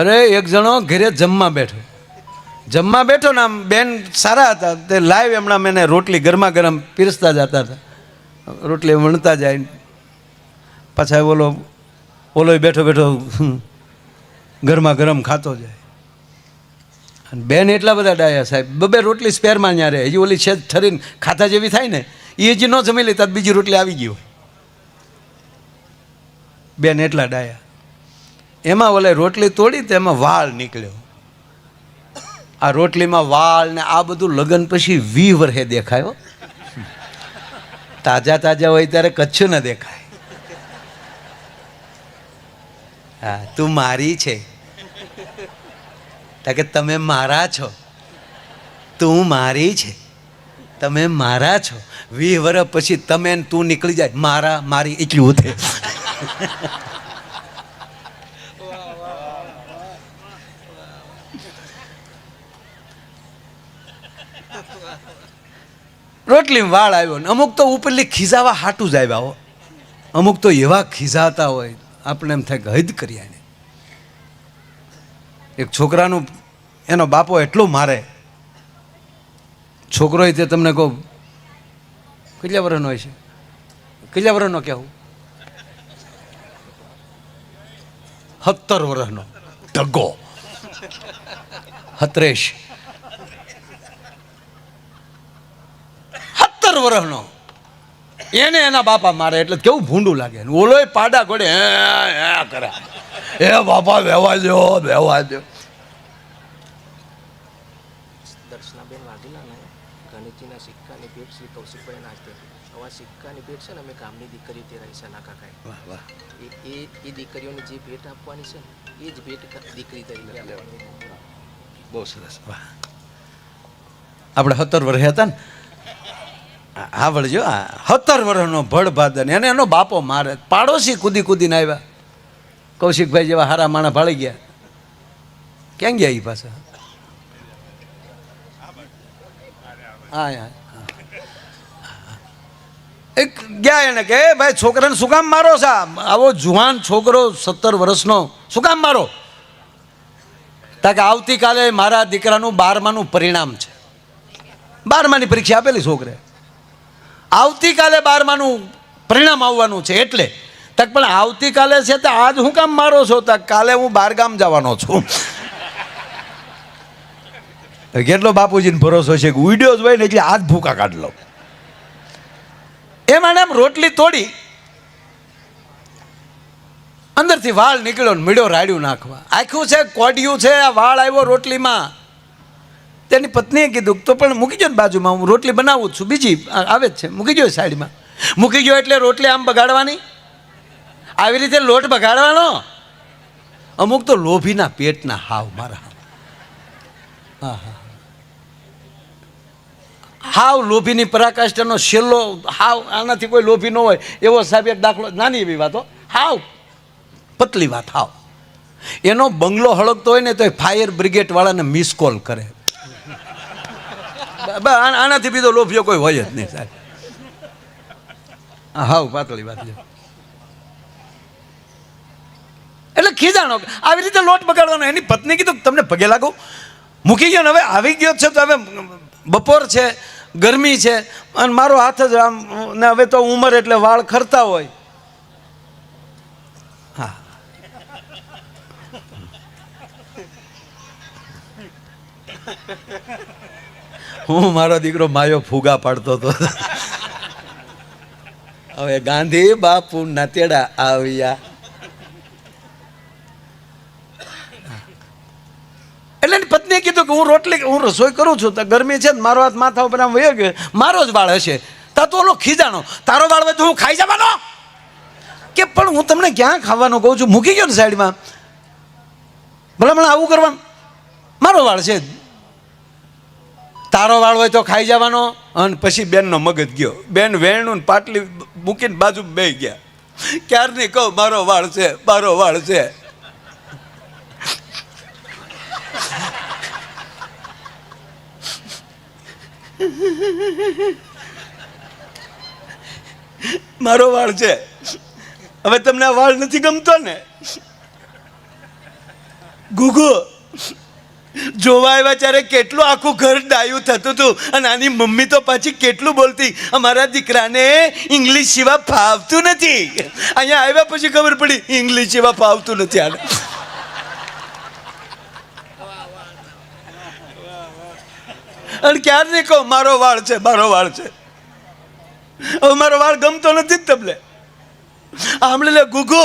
અરે એક જણો ઘરે જમવા બેઠો ને આમ બેન સારા હતા, તે લાઈવ હમણાં મેં રોટલી ગરમા ગરમ પીરસતા જતા હતા, રોટલી વણતા જાય, પાછા ઓલો બેઠો ગરમા ગરમ ખાતો જાય. અને બેન એટલા બધા ડાયા સાહેબ, બબે રોટલી સ્પેરમાં ત્યાં રહે, હજી ઓલી છે ઠરીને ખાતા જેવી થાય ને એ હજી ન જમી લે ત્યાં બીજી રોટલી આવી ગઈ હોય. બેન એટલા ડાયા. એમાં ઓલે રોટલી તોડી તો એમાં વાળ નીકળ્યો. આ રોટલીમાં વાળ ને આ બધું લગ્ન પછી 20 વર્ષે દેખાયો. તાજા હોય ત્યારે કચ્છું ન દેખાય. હા, તું મારી છે કે તમે મારા છો, તું મારી છે, તમે મારા છો. 20 વર્ષ પછી તમે તું નીકળી જાય, મારા મારી એટલું થાય. રોટલી વાળ આવ્યો ને અમુક તો ઉપરલી ખીજાવા હાટું જ આવ્યા હો. અમુક તો એવા ખીજાતા હોય આપણે એમ થાય કે હદ કર્યા ને. એક છોકરાનું એનો બાપો એટલું મારે, છોકરો તે તમને કહું કેટલા વર્ષનો હોય છે, કેટલા વર્ષનો કહેવું, 17 વર્ષનો ઢગો, હતરેશ 17 વર્ષનો, એને એના બાપા મારે એટલે કેવું ભૂંડું લાગે. ઓલોય પાડા ઘોડે કરે, એ બાપા વેવા દો. દર્શનાબેન વાઘેલાને ગણેશજીના સિક્કાની ભેટ શ્રી કૌશિકભાઈ નાખતે. હવે સિક્કાની ભેટ છે ને અમે ગામની દીકરીઓ તે રહી છે ના કાકાએ. એ દીકરીઓને જે ભેટ આપવાની છે એ જ ભેટ દીકરી તરીકે આપવાની. બહુ સરસ. વાહ, આપણે 17 વર્ષ હતા ને, હા વળજો, 17 વર્ષનો ભડભાદન, એને એનો બાપો મારે. પાડોશી કૂદીને આવ્યા, કૌશિકભાઈ જેવા હારા માણા ભાળી ગયા. ક્યાં ગયા એ પાછા? હા, એક ગયા એને કે ભાઈ છોકરાને શું કામ મારો છે? આવો જુવાન છોકરો 17 વર્ષનો શું કામ મારો? તા કે આવતીકાલે મારા દીકરાનું 12માનું પરિણામ છે. 12માની પરીક્ષા આપેલી છોકરે, આવતીકાલે 12માનું પરિણામ આવવાનું છે એટલે. તક પણ આવતીકાલે છે તો આજ હું કામ મારો છો? તક કાલે હું 12 ગામ જવાનો છું. કેટલો બાપુજીને ભરોસો છે કે ઉડ્યો જ હોય ને એટલે આજ ભૂકા કાઢ લો. એમાં એમ રોટલી તોડી અંદરથી વાળ નીકળ્યો ને મીડો રાડ્યું નાખવા. આખું છે કોડિયું છે, આ વાળ આવ્યો રોટલીમાં. તેની પત્નીએ કીધું તો પણ મૂકી જો ને બાજુમાં, હું રોટલી બનાવું છું, બીજી આવે જ છે, મૂકી જો સાઈડમાં. મૂકી ગયો એટલે રોટલી આમ બગાડવાની? આવી રીતે લોટ બગાડવાનો? અમુક તો લોભીના પેટના હાવ મારા. હા હા, હાવ લોભીની પરાકાષ્ઠાનો છેલ્લો હાવ. આનાથી કોઈ લોભી ન હોય એવો સાહેબ એક દાખલો, નાની એવી વાતો, હાવ પતલી વાત. હાવ એનો બંગલો હળગતો હોય ને તો ફાયર બ્રિગેડ વાળાને મિસ કોલ કરે. આનાથી બીજો લોભીઓ કોઈ હોય જ નહીં સાહેબ. હાવ પાતળી વાત છે. એટલે ખીજાણો આવી રીતે લોટ બગાડવાનો. એની પત્ની કીધું તમને પગે લાગો, મૂકી ગયો ને હવે આવી ગયો છે તો હવે બપોર છે, ગરમી છે, અને મારો હાથ જ આમ ને હવે તો ઉંમર એટલે વાળ ખરતા હોય. હા, હું મારો દીકરો માયો ફૂગા પાડતો હતો. હવે ગાંધી બાપુ ના તેડા આવ્યા. એટલે એની પત્નીએ કીધું કે હું રસોઈ કરું છું તો ગરમી છે ને મારો હાથ માથા ઉપર આમ વયો ગયો, મારો જ વાળ હશે. તા તો ઓલો ખીજાણો, તારો વાળ હોય તો હું ખાઈ જવાનો? કે પણ હું તમને ક્યાં ખાવાનું કહું છું? મૂકી ગયો ને સાઈડમાં, ભલા આવું કરવાનું? મારો વાળ છે, તારો વાળ હોય તો ખાઈ જવાનો. અને પછી બેનનો મગજ ગયો, બેન વેણું ને પાટલી મૂકીને બાજુ બેસી ગયા. ક્યારની કહું મારો વાળ છે, મારો વાળ છે. મારો વાળ છે. હવે તમને આ વાળ નથી ગમતો ને? ગુગુ જોવા આવ્યા ત્યારે કેટલું આખું ઘર ડાયું થતું હતું અને આની મમ્મી તો પાછી કેટલું બોલતી, અમારા દીકરાને ઇંગ્લિશ સિવાય ફાવતું નથી. અહીંયા આવ્યા પછી ખબર પડી ઇંગ્લિશ સિવાય ફાવતું નથી આને. અને ક્યારની કહો મારો વાળ છે, મારો વાળ છે. હવે મારો વાળ ગમતો નથી જ તમને. આમણે લે ગુગુ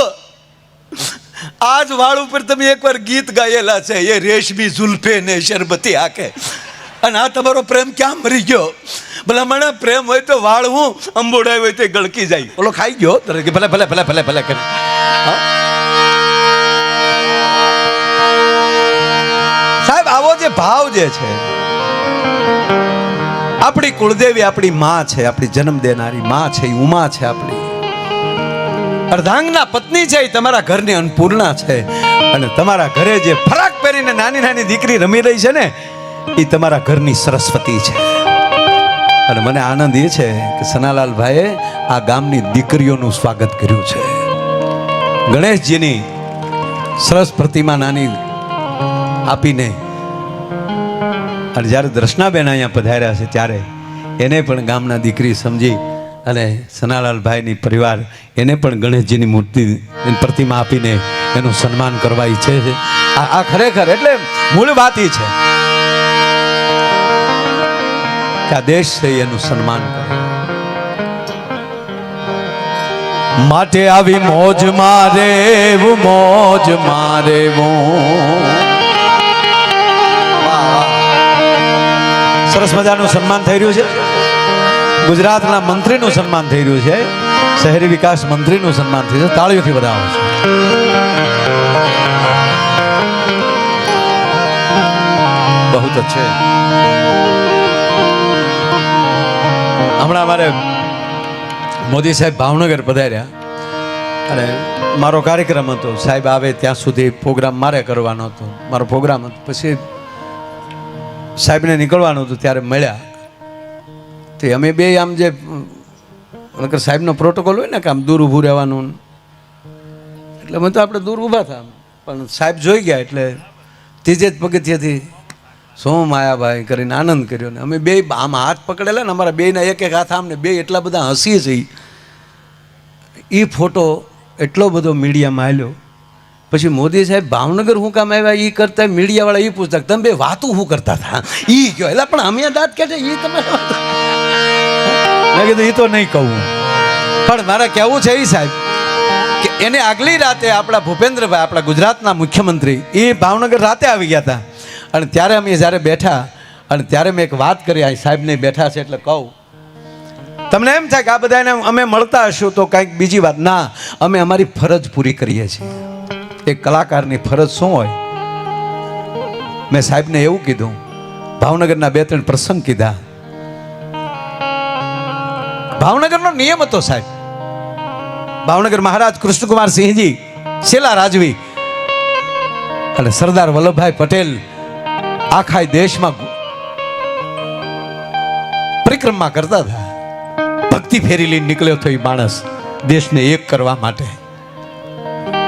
આજ વાળ ઉપર તમે એકવાર ગીત ગાયેલા છે, એ રેશમી ઝુલ્ફે ને શરબતી આંખે. અને આ તમારો પ્રેમ ક્યાં મરી ગયો? ભલા મને પ્રેમ હોય તો વાળ હું અંબોડાય હોય તો ગળકી જાય. ઓલો ખાઈ ગયો ભલે ભલે ભલે ભલે ભલે કરે. સાહેબ આવો જે ભાવ જે છે, આપણી કુળદેવી આપણી માં છે, આપણી જન્મ દેનારી માં છે, ઉમા છે, આપણી અર્ધાંગના પત્ની છે, એ તમારા ઘરની અન્નપૂર્ણા છે. અને તમારા ઘરે જે ફરાક પહેરીને નાની નાની દીકરી રમી રહી છે ને, એ તમારા ઘરની સરસ્વતી છે. અને મને આનંદ એ છે કે સનાલાલભાઈએ આ ગામની દીકરીઓનું સ્વાગત કર્યું છે. ગણેશજીની સરસ પ્રતિમા નાની આપીને, અને જ્યારે દર્શનાબેન અહીંયા પધાર્યા છે ત્યારે એને પણ ગામના દીકરી સમજી અને સનાલાલભાઈની પરિવાર એને પણ ગણેશજીની મૂર્તિ પ્રતિમા આપીને એનું સન્માન કરવા ઈચ્છે છે. આ ખરેખર એટલે મૂળ વાત એ છે કે આ દેશ છે એનું સન્માન કરે. માટે આવી મોજ મારે મોજ મારે સરસ મજાનું સન્માન થઈ રહ્યું છે. ગુજરાતના મંત્રીનું સન્માન થઈ રહ્યું છે, શહેરી વિકાસ મંત્રીનું સન્માન થયું છે. તાળીઓથી વધાવો છે. બહુ અચ્છે. હમણાં અમારે મોદી સાહેબ ભાવનગર પધાર્યા અને મારો કાર્યક્રમ હતો. સાહેબ આવે ત્યાં સુધી પ્રોગ્રામ મારે કરવાનો હતો, મારો પ્રોગ્રામ હતો. પછી સાહેબને નીકળવાનું હતું ત્યારે મળ્યા. તે અમે બે આમ જે સાહેબનો પ્રોટોકોલ હોય ને કે આમ દૂર ઊભું રહેવાનું, એટલે અમે તો આપણે દૂર ઊભા હતા. પણ સાહેબ જોઈ ગયા એટલે ત્રીજે જ પગથિયેથી શું માયાભાઈ કરીને આનંદ કર્યો. ને અમે બે આમ હાથ પકડેલા ને, અમારા બેના એક એક હાથ આમ ને બે એટલા બધા હસીએ છીએ. એ ફોટો એટલો બધો મીડિયામાં આવ્યો. પછી મોદી સાહેબ ભાવનગર શું કામ આવ્યા એ કરતા મીડિયાવાળા એ પૂછતા તમે બે વાતું શું કરતા હતા એ કહો. એટલે પણ અમે દાંત કે છે એ તમે મેં કીધું એ તો નહીં કહું. પણ મારે કહેવું છે એ સાહેબ કે એને આગલી રાતે આપણા ભૂપેન્દ્રભાઈ, આપણા ગુજરાતના મુખ્યમંત્રી, એ ભાવનગર રાતે આવી ગયા હતા. અને ત્યારે અમે જ્યારે બેઠા અને ત્યારે મેં એક વાત કરી, આ સાહેબને બેઠા છે એટલે કહું. તમને એમ થાય કે આ બધાને અમે મળતા હશું તો કંઈક બીજી વાત. ના, અમે અમારી ફરજ પૂરી કરીએ છીએ. એક કલાકારની ફરજ શું હોય? મેં સાહેબને એવું કીધું, ભાવનગરના 2-3 પ્રસંગ કીધા. ભાવનગરનો નિયમ હતો સાહેબ. ભાવનગર મહારાજ કૃષ્ણકુમાર સિંહજી શેલા રાજવી અને સરદાર વલ્લભભાઈ પટેલ આખા દેશમાં પરિક્રમા કરતા હતા. ભક્તિ ફેરી લઈને નીકળ્યો હતો એ માણસ દેશને એક કરવા માટે.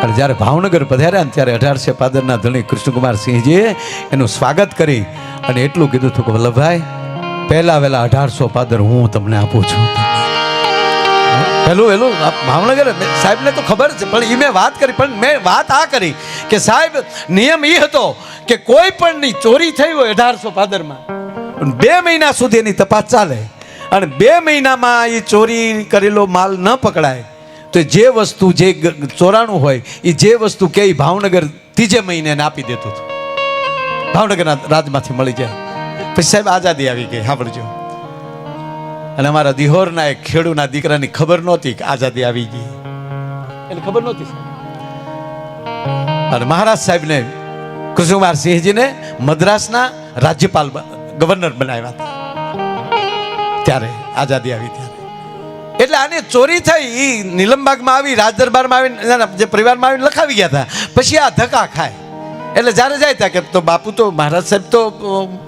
અને જ્યારે ભાવનગર પધાર્યા ને ત્યારે 1800 પાદરના ધણી કૃષ્ણકુમાર સિંહજીએ એનું સ્વાગત કરી અને એટલું કીધું હતું કે વલ્લભભાઈ પહેલા વહેલા 1800 પાદર હું તમને આપું છું. પેલું ભાવનગર સાહેબને તો ખબર છે, પણ એ મેં વાત કરી. પણ મેં વાત આ કરી કે સાહેબ નિયમ એ હતો કે કોઈ પણની ચોરી થઈ હોય 1800 પાદરમાં 2 મહિના સુધી એની તપાસ ચાલે. અને 2 મહિનામાં એ ચોરી કરેલો માલ ન પકડાય તો જે વસ્તુ જે ચોરાણું હોય એ જે વસ્તુ કે ભાવનગર 3 મહિને આપી દેતું હતું. ભાવનગરના રાજમાંથી મળી જાય. પછી સાહેબ આઝાદી આવી ગઈ. સાંભળજો. અને અમારા દિહોરના એક ખેડૂના દીકરાની ખબર નહોતી કે આઝાદી આવી ગઈ, એને ખબર નહોતી. અને મહારાજ સાહેબને કૃષ્ણકુમાર સિંહજીને મદ્રાસના રાજ્યપાલ ગવર્નર બનાવ્યા હતા ત્યારે, આઝાદી આવી ત્યારે. એટલે આને ચોરી થઈ, એ નીલમબાગમાં આવી, રાજદરબારમાં આવી, જે પરિવારમાં આવીને લખાવી ગયા હતા. પછી આ ધક્કા ખાય એટલે જ્યારે જાય ત્યાં કે તો બાપુ તો મહારાજ સાહેબ તો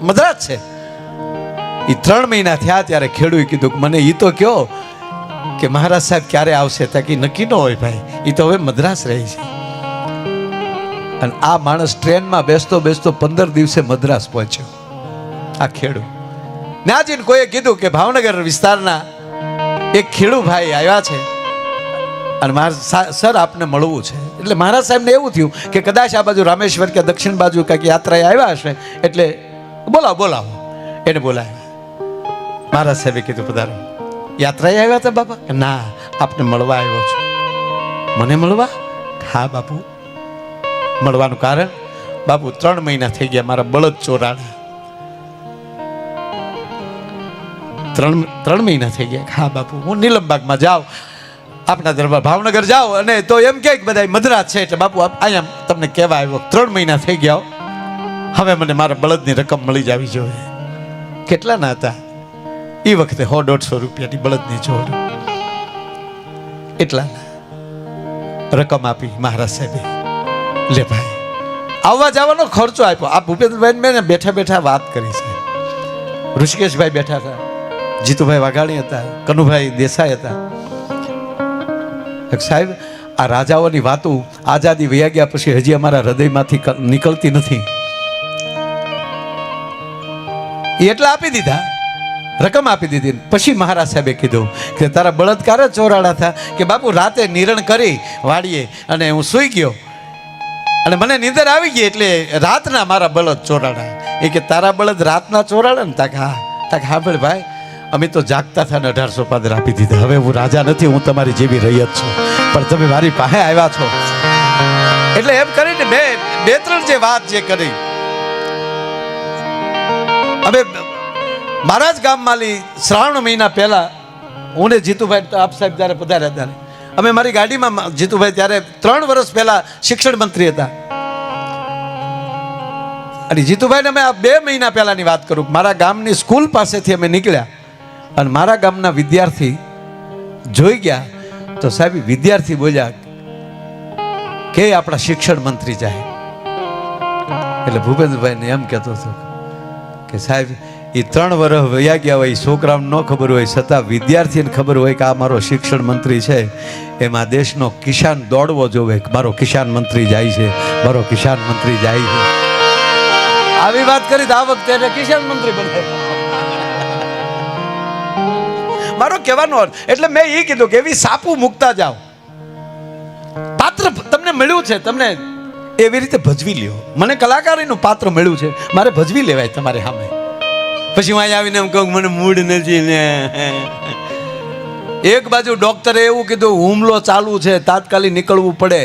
મદ્રાસ છે. એ 3 મહિના થયા ત્યારે ખેડૂએ કીધું કે મને એ તો કહો કે મહારાજ સાહેબ ક્યારે આવશે? ત્યાં કે નક્કી ન હોય ભાઈ, એ તો હવે મદ્રાસ રહે છે. અને આ માણસ ટ્રેનમાં બેસતો બેસતો 15 દિવસે મદ્રાસ પહોંચ્યો. આ ખેડૂ નાજીને કોઈએ કીધું કે ભાવનગર વિસ્તારના એક ખેડૂ ભાઈ આવ્યા છે અને સર આપને મળવું છે. એટલે મહારાજ સાહેબને એવું થયું કે કદાચ આ બાજુ રામેશ્વર કે દક્ષિણ બાજુ કંઈક યાત્રાએ આવ્યા હશે, એટલે બોલાવો એને બોલાવ્યા. મહારાજ સાહેબે કીધું પધારો. યાત્રાએ આવ્યા હતા બાપા? ના, આપને મળવા આવ્યો છું. મને મળવા? હા બાપુ. મળવાનું કારણ? બાપુ 3 મહિના થઈ ગયા મારા બળદ ચોરાણા. 3 મહિના થઈ ગયા. હા બાપુ, હું નીલમબાગમાં જાઉં, આપના દરબાર ભાવનગર જાઓ અને તો એમ કે બધા મદ્રાસ છે, એટલે બાપુ અહીંયા તમને કહેવા આવ્યો. 3 મહિના થઈ ગયા, હવે મને મારા બળદની રકમ મળી જવી જોઈએ. કેટલાના હતા એ વખતે? 100-150 રૂપિયાની બળદની જોડ. એટલાના રકમ આપી મહારાજ સાહેબે. લે ભાઈ, આવવા જવાનો ખર્ચો આપ્યો. આ ભૂપેન્દ્રભાઈ મેં બેઠા બેઠા વાત કરી છે. ઋષિકેશભાઈ બેઠા હતા, જીતુભાઈ વાઘાણી હતા, કનુભાઈ દેસાઈ હતા. સાહેબ, આ રાજાઓની વાતો આઝાદી વયા ગયા પછી હજી અમારા હૃદયમાંથી નીકળતી નથી. એટલા આપી દીધા, રકમ આપી દીધી. પછી મહારાજ સાહેબે કીધું કે તારા બળદકાર જ ચોરાડા હતા કે બાપુ રાતે નિરણ કરી વાડીએ અને હું સૂઈ ગયો અને મને નીંદર આવી ગઈ એટલે રાતના મારા બળદ ચોરાડા. એ કે તારા બળદ રાતના ચોરાડા ને? તાકે હા. તાકે હા ભાઈ ભાઈ, અમે તો જાગતા હતા ને 1800 પાદર આપી દીધા. હવે હું રાજા નથી, હું તમારી જેવી રહી જ છું, પણ તમે મારી પાસે આવ્યા છો. એટલે એમ કરીને બે ત્રણ જે વાત જે કરી. હવે મહારાજ ગામમાંથી શ્રાવણ મહિના પહેલા હું ને જીતુભાઈ, આપ સાહેબ જ્યારે પધાર્યા ત્યારે અમે મારી ગાડીમાં, જીતુભાઈ ત્યારે 3 વર્ષ પહેલા શિક્ષણ મંત્રી હતા. અને જીતુભાઈને અમે આ 2 મહિના પહેલાની વાત કરું. મારા ગામની સ્કૂલ પાસેથી અમે નીકળ્યા અને મારા ગામના વિદ્યાર્થી જોઈ ગયા તો સાહેબ વિદ્યાર્થી બોલ્યા કે આપણા શિક્ષણ મંત્રી જાય. એટલે ભૂપેન્દ્રભાઈને એમ કહેતો હતો કે સાહેબ એ 3 વર્ષ વયા ગયા હોય, છોકરાઓને ન ખબર હોય, છતાં વિદ્યાર્થીને ખબર હોય કે આ મારો શિક્ષણ મંત્રી છે. એમાં દેશનો કિસાન દોડવો જોવે કે મારો કિસાન મંત્રી જાય છે, મારો કિસાન મંત્રી જાય છે. આવી વાત કરી તો આ વખતે એને કિસાન મંત્રી બનાવ્યો. મારો કહેવાનો અર્થ, એટલે મેં એ કીધું કે એવી સાપુ મૂકતા જાઓ. પાત્ર તમને મળ્યું છે, તમને એવી રીતે ભજવી લ્યો. મને કલાકારીનું પાત્ર મળ્યું છે, મારે ભજવી લેવાય તમારે સામે. પછી હું અહીંયા આવીને એમ કહું મને મૂડ નથી ને. એક બાજુ ડોક્ટરે એવું કીધું હુમલો ચાલુ છે, તાત્કાલિક નીકળવું પડે.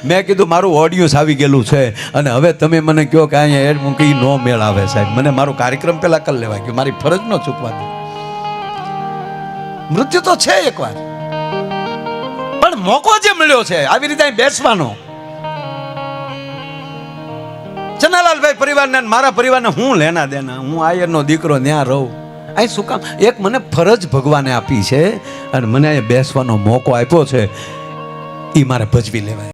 મેં કીધું મારું ઓડિયન્સ આવી ગયેલું છે અને હવે તમે મને કહો કે અહીંયા એડ મૂકી નો મેળ આવે સાહેબ. મને મારો કાર્યક્રમ પહેલા કરી લેવાય કે મારી ફરજ ન ચૂકવા દે. મૃત્યુ તો છે એકવાર, પણ મોકો જે મળ્યો છે આવી રીતે અહીં બેસવાનો. ચનાલાલભાઈ પરિવારને મારા પરિવારને હું લેના દેના? હું આયરનો દીકરો ત્યાં રહું. અહીં શું કામ? એક મને ફરજ ભગવાને આપી છે અને મને અહીંયા બેસવાનો મોકો આપ્યો છે, એ મારે ભજવી લેવાય.